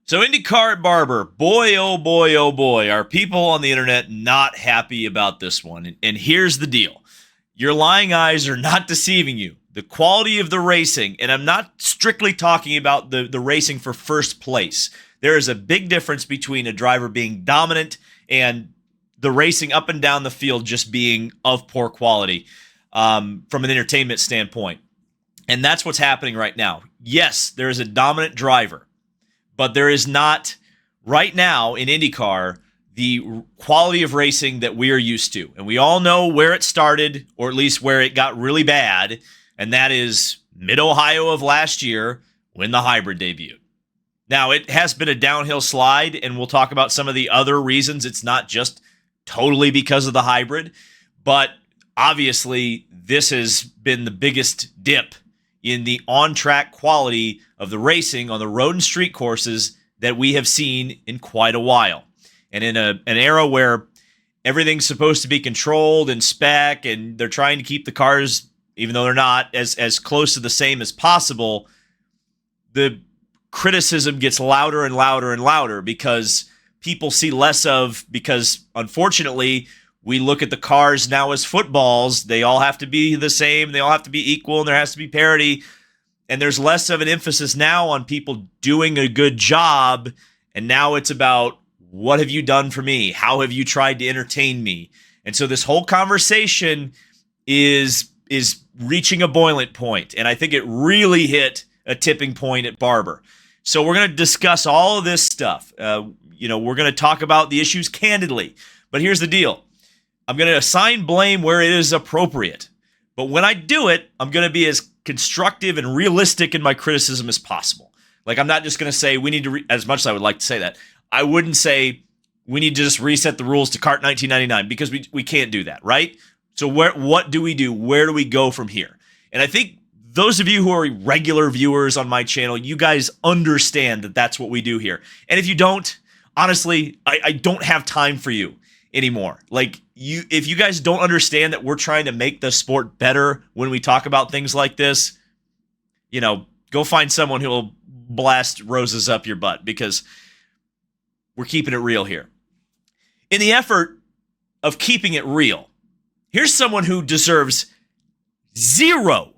So IndyCar at Barber, boy, oh boy, are people on the internet not happy about this one. And here's the deal. Your lying eyes are not deceiving you. The quality of the racing, and I'm not strictly talking about the racing for first place. There is a big difference between a driver being dominant and the racing up and down the field just being of poor quality from an entertainment standpoint. And that's what's happening right now. Yes, there is a dominant driver. But there is not, right now in IndyCar, the quality of racing that we are used to. And we all know where it started, or at least where it got really bad, and that is mid-Ohio of last year when the hybrid debuted. Now, it has been a downhill slide, and we'll talk about some of the other reasons. It's not just totally because of the hybrid, but obviously this has been the biggest dip in the on-track quality of the racing on the road and street courses that we have seen in quite a while. And in an era where everything's supposed to be controlled and spec, and they're trying to keep the cars, even though they're not, as close to the same as possible, the criticism gets louder and louder and louder because people see less of, because unfortunately, we look at the cars now as footballs. They all have to be the same. They all have to be equal, and there has to be parity. And there's less of an emphasis now on people doing a good job. And now it's about, what have you done for me? How have you tried to entertain me? And so this whole conversation is reaching a boiling point. And I think it really hit a tipping point at Barber. So we're going to discuss all of this stuff. We're going to talk about the issues candidly. But here's the deal. I'm going to assign blame where it is appropriate. But when I do it, I'm going to be as constructive and realistic in my criticism as possible. Like, I'm not just going to say we need to, as much as I would like to say that, I wouldn't say we need to just reset the rules to CART 1999 because we can't do that, right? So what do we do? Where do we go from here? And I think those of you who are regular viewers on my channel, you guys understand that that's what we do here. And if you don't, honestly, I don't have time for you anymore. Like, if you guys don't understand that we're trying to make the sport better when we talk about things like this, go find someone who will blast roses up your butt, because we're keeping it real here. In the effort of keeping it real, here's someone who deserves zero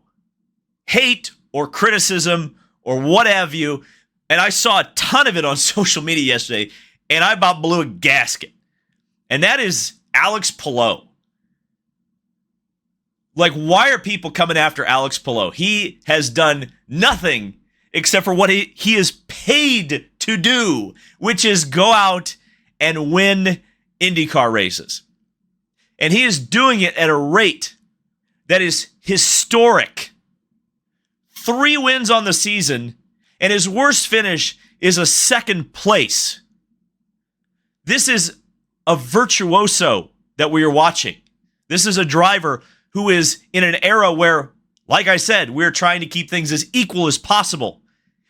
hate or criticism or what have you. And I saw a ton of it on social media yesterday, and I about blew a gasket. And that is Alex Palou. Like, why are people coming after Alex Palou? He has done nothing except for what he is paid to do, which is go out and win IndyCar races. And he is doing it at a rate that is historic. 3 wins on the season, and his worst finish is a second place. This is a virtuoso that we are watching. This is a driver who is in an era where, like I said, we're trying to keep things as equal as possible,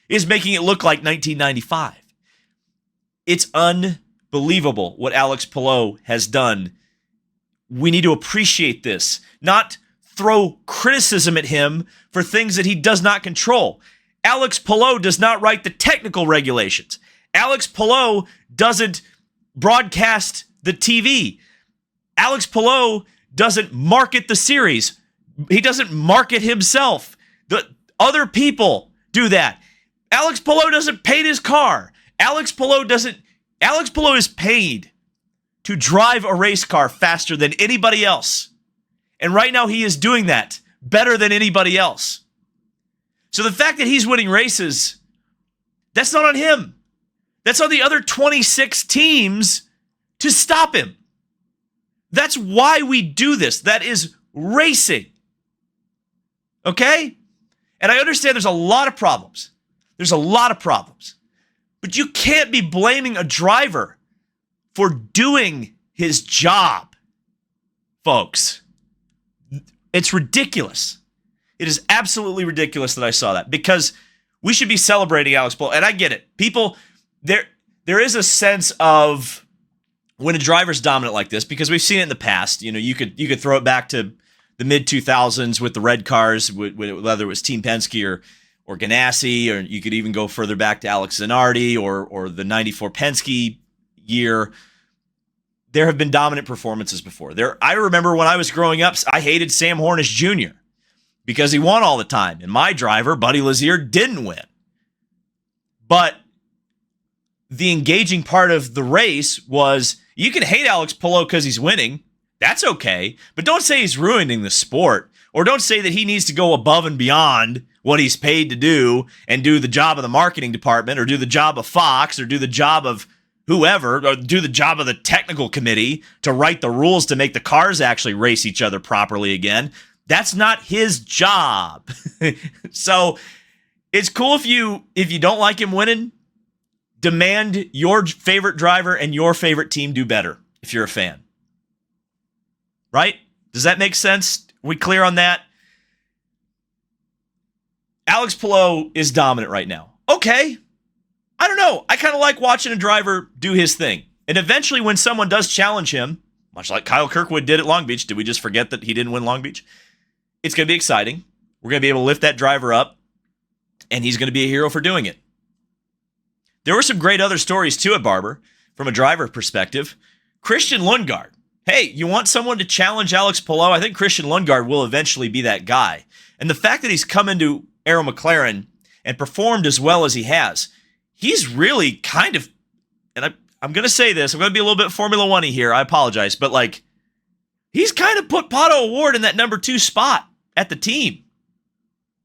is making it look like 1995. It's unbelievable what Alex Palou has done. We need to appreciate this, not throw criticism at him for things that he does not control. Alex Palou does not write the technical regulations. Alex Palou doesn't broadcast the TV. Alex Palou doesn't market the series. He doesn't market himself. The other people do that. Alex Palou doesn't paint his car. Alex Palou is paid to drive a race car faster than anybody else. And right now he is doing that better than anybody else. So the fact that he's winning races, that's not on him. That's on the other 26 teams to stop him. That's why we do this. That is racing. Okay? And I understand there's a lot of problems. But you can't be blaming a driver for doing his job, folks. It's ridiculous. It is absolutely ridiculous that I saw that, because we should be celebrating Alex Palou. And I get it. People, there is a sense of when a driver's dominant like this, because we've seen it in the past. You could throw it back to the mid 2000s with the red cars, whether it was Team Penske or Ganassi, or you could even go further back to Alex Zanardi or the 94 Penske year. There have been dominant performances before. I remember when I was growing up, I hated Sam Hornish Jr. because he won all the time. And my driver, Buddy Lazier, didn't win. But the engaging part of the race was you can hate Alex Palou because he's winning. That's okay. But don't say he's ruining the sport. Or don't say that he needs to go above and beyond what he's paid to do and do the job of the marketing department or do the job of Fox or do the job of whoever or do the job of the technical committee to write the rules to make the cars actually race each other properly again. That's not his job. So it's cool if you don't like him winning, demand your favorite driver and your favorite team do better if you're a fan. Right? Does that make sense? We clear on that? Alex Palou is dominant right now. Okay. I don't know. I kind of like watching a driver do his thing. And eventually when someone does challenge him, much like Kyle Kirkwood did at Long Beach, did we just forget that he didn't win Long Beach? It's going to be exciting. We're going to be able to lift that driver up, and he's going to be a hero for doing it. There were some great other stories too at Barber from a driver perspective. Christian Lundgaard. Hey, you want someone to challenge Alex Palou? I think Christian Lundgaard will eventually be that guy. And the fact that he's come into Arrow McLaren and performed as well as he has, he's really kind of, and I'm going to say this, I'm going to be a little bit Formula One-y here, I apologize, but like, he's kind of put Pato O'Ward in that number 2 spot at the team.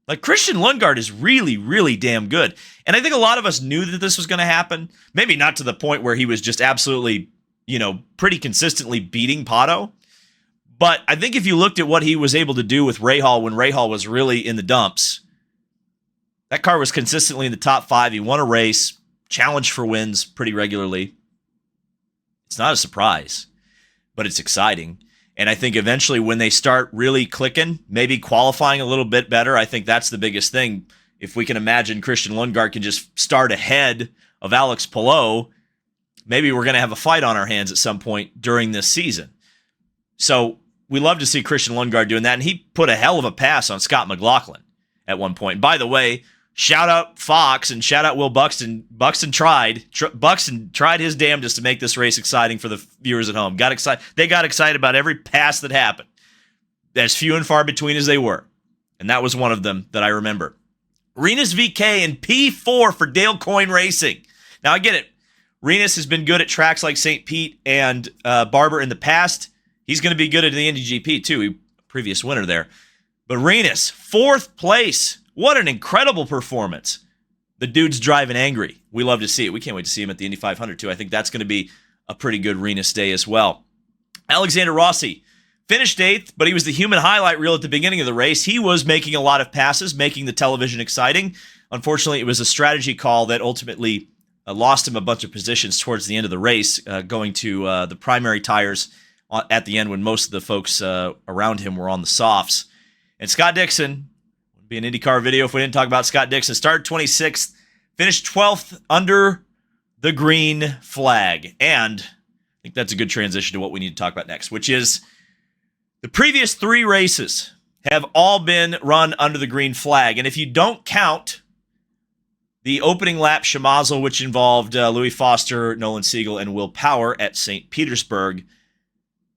Like, Christian Lundgaard is really, really damn good. And I think a lot of us knew that this was going to happen. Maybe not to the point where he was just absolutely, pretty consistently beating Pato. But I think if you looked at what he was able to do with Rahal when Rahal was really in the dumps, that car was consistently in the top 5. He won a race, challenged for wins pretty regularly. It's not a surprise, but it's exciting. And I think eventually when they start really clicking, maybe qualifying a little bit better, I think that's the biggest thing. If we can imagine Christian Lundgaard can just start ahead of Alex Palou, maybe we're going to have a fight on our hands at some point during this season. So we love to see Christian Lundgaard doing that. And he put a hell of a pass on Scott McLaughlin at one point. And by the way, shout out Fox and shout out Will Buxton. Buxton tried his damnedest to make this race exciting for the viewers at home. They got excited about every pass that happened. As few and far between as they were. And that was one of them that I remember. Renus VK and P4 for Dale Coyne Racing. Now I get it. Renus has been good at tracks like St. Pete and Barber in the past. He's going to be good at the Indy GP too. He previous winner there. But Renus, 4th place. What an incredible performance. The dude's driving angry. We love to see it. We can't wait to see him at the Indy 500 too. I think that's going to be a pretty good Renus day as well. Alexander Rossi finished 8th, but he was the human highlight reel at the beginning of the race. He was making a lot of passes, making the television exciting. Unfortunately, it was a strategy call that ultimately lost him a bunch of positions towards the end of the race, going to the primary tires at the end when most of the folks around him were on the softs. And Scott Dixon, would be an IndyCar video if we didn't talk about Scott Dixon, started 26th, finished 12th under the green flag. And I think that's a good transition to what we need to talk about next, which is the previous 3 races have all been run under the green flag. And if you don't count the opening lap Shemazel, which involved Louis Foster, Nolan Siegel, and Will Power at St. Petersburg,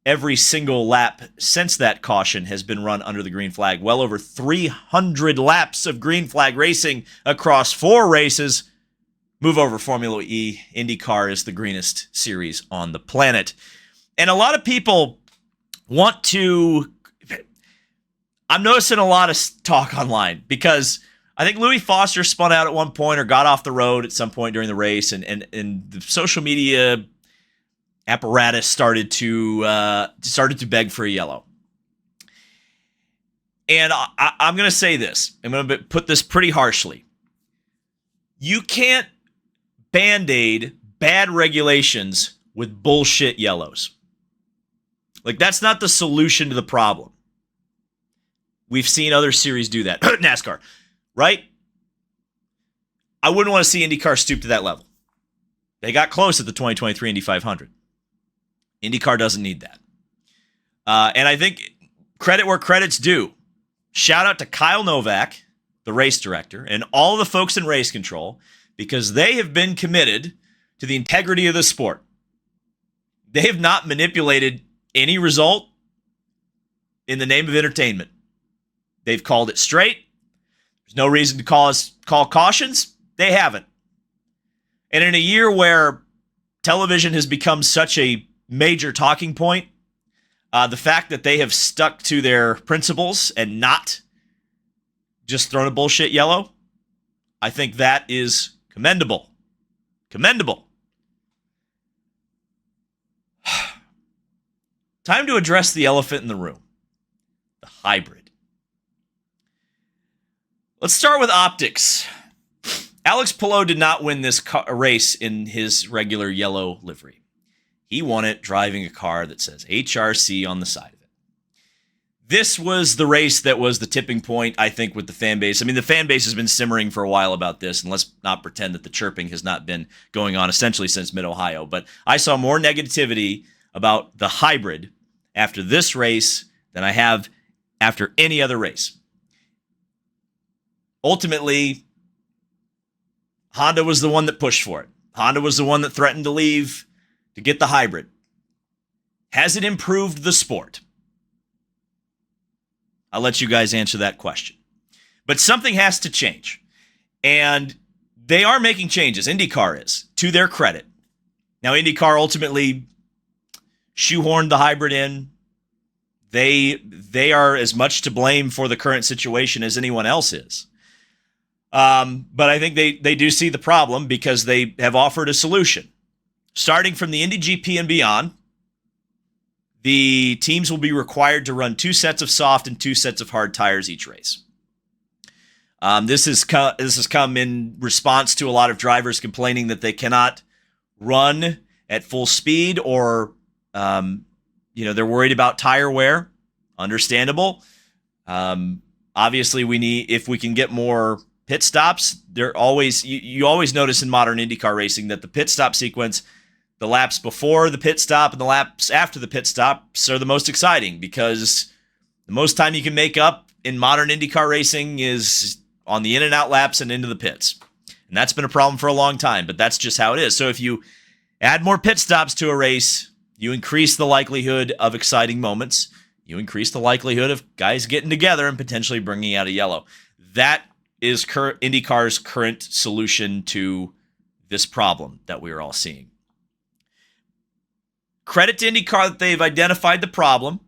every single lap since that caution has been run under the green flag. Well over 300 laps of green flag racing across 4 races. Move over Formula E. IndyCar is the greenest series on the planet. And a lot of people want to... I'm noticing a lot of talk online because I think Louis Foster spun out at one point or got off the road at some point during the race, and the social media apparatus started to beg for a yellow. And I'm going to say this. I'm going to put this pretty harshly. You can't Band-Aid bad regulations with bullshit yellows. Like, that's not the solution to the problem. We've seen other series do that. NASCAR, right? I wouldn't want to see IndyCar stoop to that level. They got close at the 2023 Indy 500. IndyCar doesn't need that. And I think credit where credit's due. Shout out to Kyle Novak, the race director, and all the folks in race control, because they have been committed to the integrity of the sport. They have not manipulated any result in the name of entertainment. They've called it straight. There's no reason to call cautions. They haven't. And in a year where television has become such a major talking point, the fact that they have stuck to their principles and not just thrown a bullshit yellow, I think that is commendable. Commendable. Time to address the elephant in the room, the hybrid. Let's start with optics. Alex Palou did not win this race in his regular yellow livery. He won it driving a car that says HRC on the side of it. This was the race that was the tipping point, I think, with the fan base. I mean, the fan base has been simmering for a while about this, and let's not pretend that the chirping has not been going on essentially since mid-Ohio. But I saw more negativity about the hybrid after this race than I have after any other race. Ultimately, Honda was the one that pushed for it. Honda was the one that threatened to leave to get the hybrid. Has it improved the sport? I'll let you guys answer that question. But something has to change. And they are making changes. IndyCar is, to their credit. Now, IndyCar ultimately shoehorned the hybrid in. They are as much to blame for the current situation as anyone else is. But I think they do see the problem because they have offered a solution. Starting from the Indy GP and beyond, the teams will be required to run 2 sets of soft and 2 sets of hard tires each race. This has come in response to a lot of drivers complaining that they cannot run at full speed, or they're worried about tire wear. Understandable. Obviously, if we can get more pit stops, you always notice in modern IndyCar racing that the pit stop sequence, the laps before the pit stop and the laps after the pit stops, are the most exciting, because the most time you can make up in modern IndyCar racing is on the in and out laps and into the pits. And that's been a problem for a long time, but that's just how it is. So if you add more pit stops to a race, you increase the likelihood of exciting moments. You increase the likelihood of guys getting together and potentially bringing out a yellow. That is IndyCar's current solution to this problem that we are all seeing. Credit to IndyCar that they've identified the problem,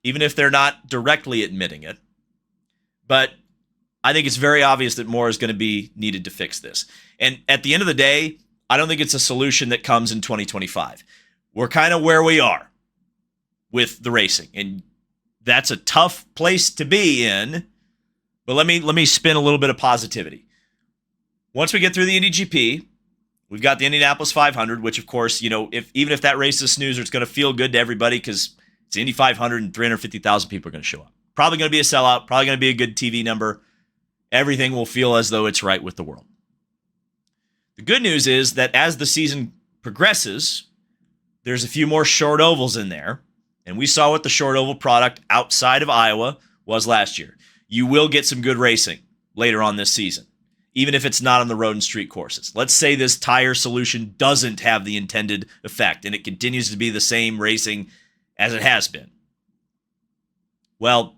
even if they're not directly admitting it. But I think it's very obvious that more is going to be needed to fix this. And at the end of the day, I don't think it's a solution that comes in 2025. We're kind of where we are with the racing, and that's a tough place to be in. But let me spin a little bit of positivity. Once we get through the Indy GP, we've got the Indianapolis 500, which, of course, even if that race is a snoozer, it's going to feel good to everybody because it's Indy 500 and 350,000 people are going to show up. Probably going to be a sellout, probably going to be a good TV number. Everything will feel as though it's right with the world. The good news is that as the season progresses, there's a few more short ovals in there, and we saw what the short oval product outside of Iowa was last year. You will get some good racing later on this season, even if it's not on the road and street courses. Let's say this tire solution doesn't have the intended effect and it continues to be the same racing as it has been. Well,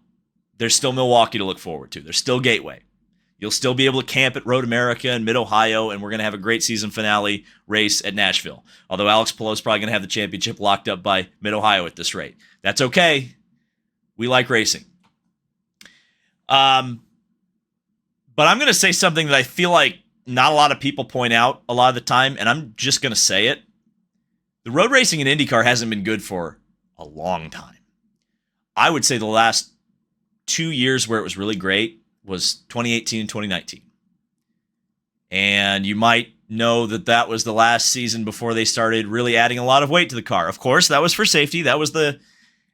there's still Milwaukee to look forward to. There's still Gateway. You'll still be able to camp at Road America and Mid-Ohio, and we're going to have a great season finale race at Nashville. Although Alex Palou is probably going to have the championship locked up by Mid-Ohio at this rate. That's okay. We like racing. But I'm going to say something that I feel like not a lot of people point out a lot of the time, and I'm just going to say it. The road racing in IndyCar hasn't been good for a long time. I would say the last 2 years where it was really great was 2018 and 2019. And you might know that was the last season before they started really adding a lot of weight to the car. Of course, that was for safety. That was the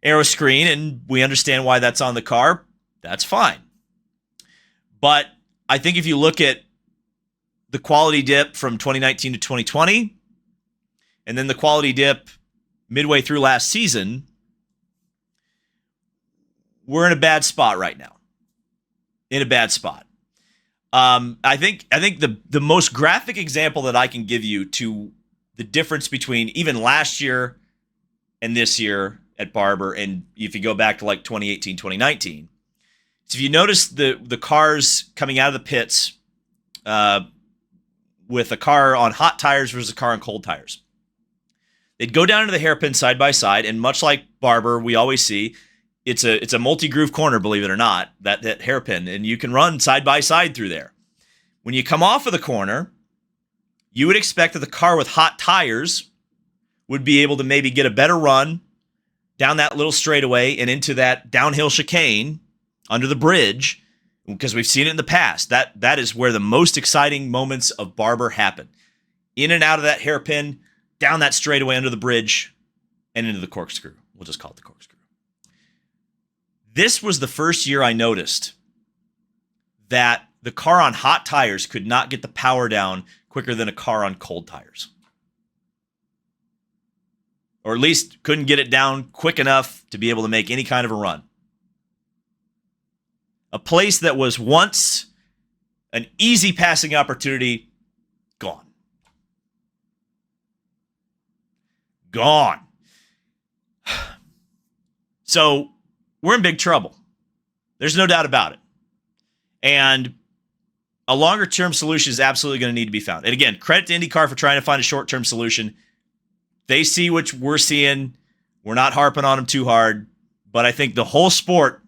aero screen, and we understand why that's on the car. That's fine. But I think if you look at the quality dip from 2019 to 2020, and then the quality dip midway through last season, we're in a bad spot right now. In a bad spot. I think the most graphic example that I can give you to the difference between even last year and this year at Barber, and if you go back to like 2018, 2019, so if you notice the cars coming out of the pits with a car on hot tires versus a car on cold tires, they'd go down into the hairpin side by side, and much like Barber, we always see it's a multi-groove corner, believe it or not, that hairpin, and you can run side by side through there. When you come off of the corner, you would expect that the car with hot tires would be able to maybe get a better run down that little straightaway and into that downhill chicane under the bridge, because we've seen it in the past. That is where the most exciting moments of Barber happen. In and out of that hairpin, down that straightaway under the bridge, and into the corkscrew. We'll just call it the corkscrew. This was the first year I noticed that the car on hot tires could not get the power down quicker than a car on cold tires. Or at least couldn't get it down quick enough to be able to make any kind of a run. A place that was once an easy passing opportunity, gone. Gone. So we're in big trouble. There's no doubt about it. And a longer-term solution is absolutely going to need to be found. And again, credit to IndyCar for trying to find a short-term solution. They see what we're seeing. We're not harping on them too hard. But I think the whole sport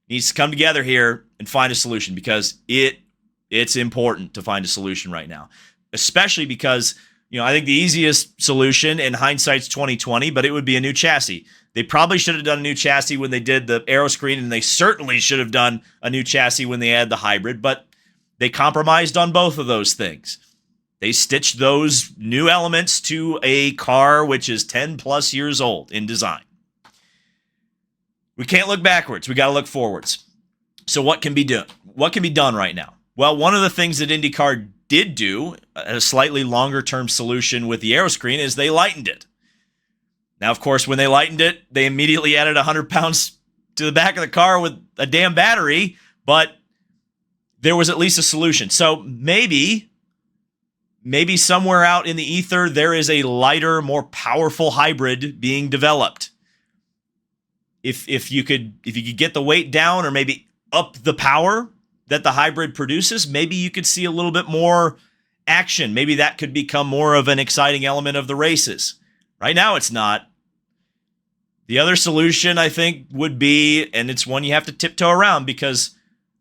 needs to come together here and find a solution, because it's important to find a solution right now. Especially because, I think the easiest solution, in hindsight's 2020, but it would be a new chassis. They probably should have done a new chassis when they did the aero screen, and they certainly should have done a new chassis when they had the hybrid, but they compromised on both of those things. They stitched those new elements to a car which is 10 plus years old in design. We can't look backwards. We got to look forwards. So what can be done? What can be done right now? Well, one of the things that IndyCar did do, a slightly longer term solution with the aero screen, is they lightened it. Now, of course, when they lightened it, they immediately added 100 pounds to the back of the car with a damn battery, but there was at least a solution. So maybe somewhere out in the ether, there is a lighter, more powerful hybrid being developed. If you could get the weight down, or maybe up the power that the hybrid produces, maybe you could see a little bit more action. Maybe that could become more of an exciting element of the races. Right now, it's not. The other solution, I think, would be, and it's one you have to tiptoe around, because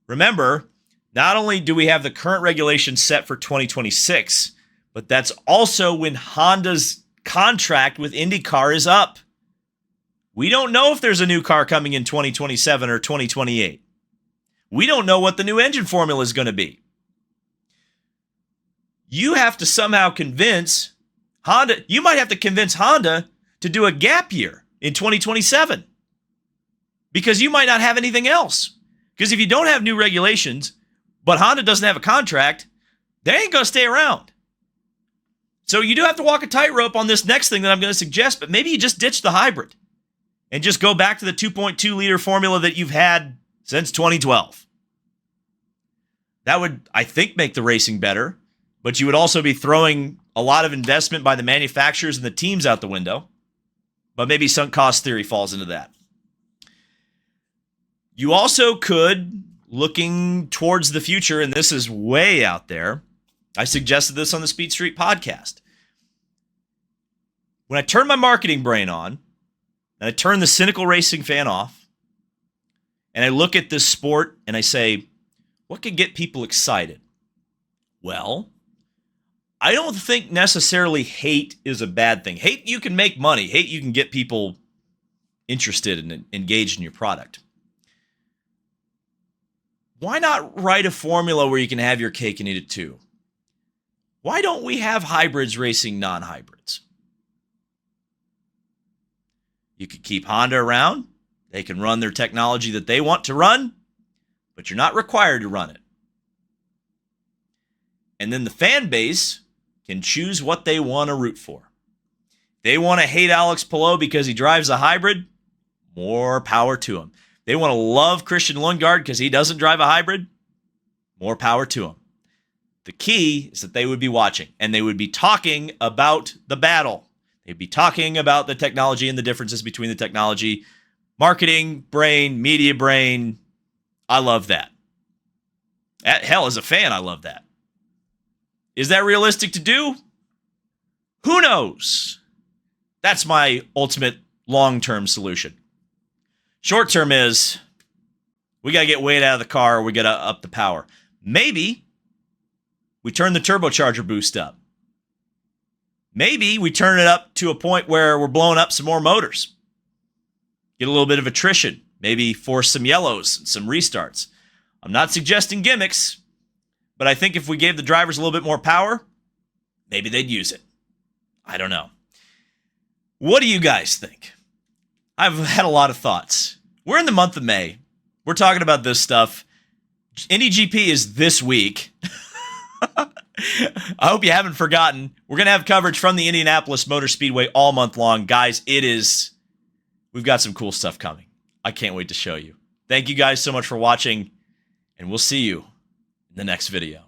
remember, not only do we have the current regulations set for 2026, but that's also when Honda's contract with IndyCar is up. We don't know if there's a new car coming in 2027 or 2028. We don't know what the new engine formula is going to be. You have to somehow convince Honda, you might have to convince Honda to do a gap year in 2027, because you might not have anything else. Because if you don't have new regulations, but Honda doesn't have a contract, they ain't going to stay around. So you do have to walk a tightrope on this next thing that I'm going to suggest, but maybe you just ditch the hybrid and just go back to the 2.2 liter formula that you've had since 2012. That would, I think, make the racing better, but you would also be throwing a lot of investment by the manufacturers and the teams out the window. But maybe sunk cost theory falls into that. You also could, looking towards the future, and this is way out there, I suggested this on the Speed Street podcast. When I turn my marketing brain on, and I turn the cynical racing fan off, and I look at this sport and I say, what could get people excited? Well, I don't think necessarily hate is a bad thing. Hate, you can make money. Hate, you can get people interested and engaged in your product. Why not write a formula where you can have your cake and eat it too? Why don't we have hybrids racing non-hybrids? You could keep Honda around. They can run their technology that they want to run, but you're not required to run it. And then the fan base can choose what they want to root for. They want to hate Alex Palou because he drives a hybrid, more power to him. They want to love Christian Lundgaard because he doesn't drive a hybrid, More power to them. The key is that they would be watching and they would be talking about the battle. They'd be talking about the technology and the differences between the technology. Marketing brain, media brain. I love that. Hell, as a fan, I love that. Is that realistic to do? Who knows? That's my ultimate long-term solution. Short-term is we got to get weight out of the car. We got to up the power. Maybe we turn the turbocharger boost up. Maybe we turn it up to a point where we're blowing up some more motors. Get a little bit of attrition. Maybe force some yellows and some restarts. I'm not suggesting gimmicks, but I think if we gave the drivers a little bit more power, maybe they'd use it. I don't know. What do you guys think? I've had a lot of thoughts. We're in the month of May. We're talking about this stuff. Indy GP is this week. I hope you haven't forgotten. We're going to have coverage from the Indianapolis Motor Speedway all month long. Guys, we've got some cool stuff coming. I can't wait to show you. Thank you guys so much for watching, and we'll see you in the next video.